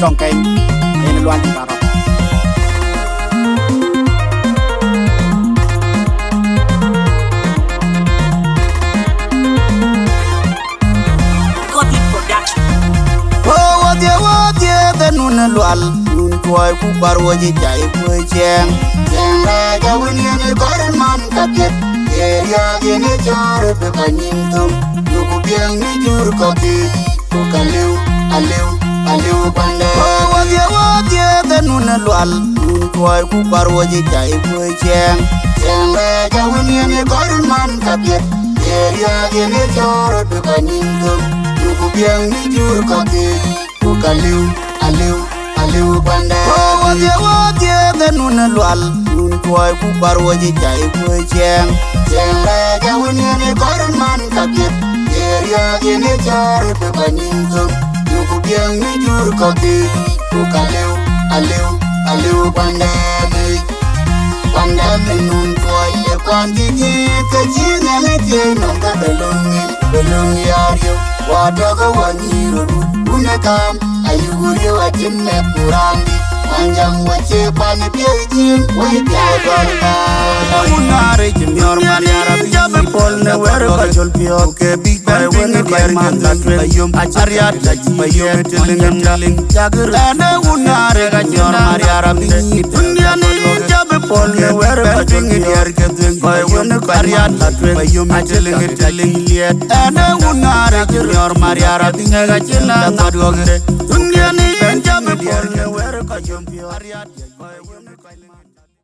trong cây nên loan đi vào nun lual nun toy ku barwoji jay ku jeng jeng ga wini ni koran man kapet ya gene jar be panim tum yugo biang ni jur ko ki ku kalew alew pande wadi de nun lual nun toy ku barwoji jay ku jeng jeng ga wini ni koran man kapet ya gene jar be panim tum yugo biang ni jur ko ki ku kalew Aliu pande wadi de nun lual nun toy ku barwoji jay ku jeng jeng ga wini ni koran man kapet ya gene jar be panim tum yugo biang ni jur ko ki ku kalew aliu pande nun toy e kwandi ki ka jina ne te non ka belongi ario wado ga wani ru unakam ayuguri wajinne purambi manjang wache pani piajin wai piagarna unare jimyor mariara jabe polne wero ka jolpio ke big bang wene bayman latwe bayum achariat bayum teling jagirana unare ka jimyor mariara dunya ni jabe polne wero ka jolpio ke bayum kariat latwe bayum teling liet ana unare jimyor mariara dinga chila ngadogre dunia ni benjamin polne wero ka jolpio ariat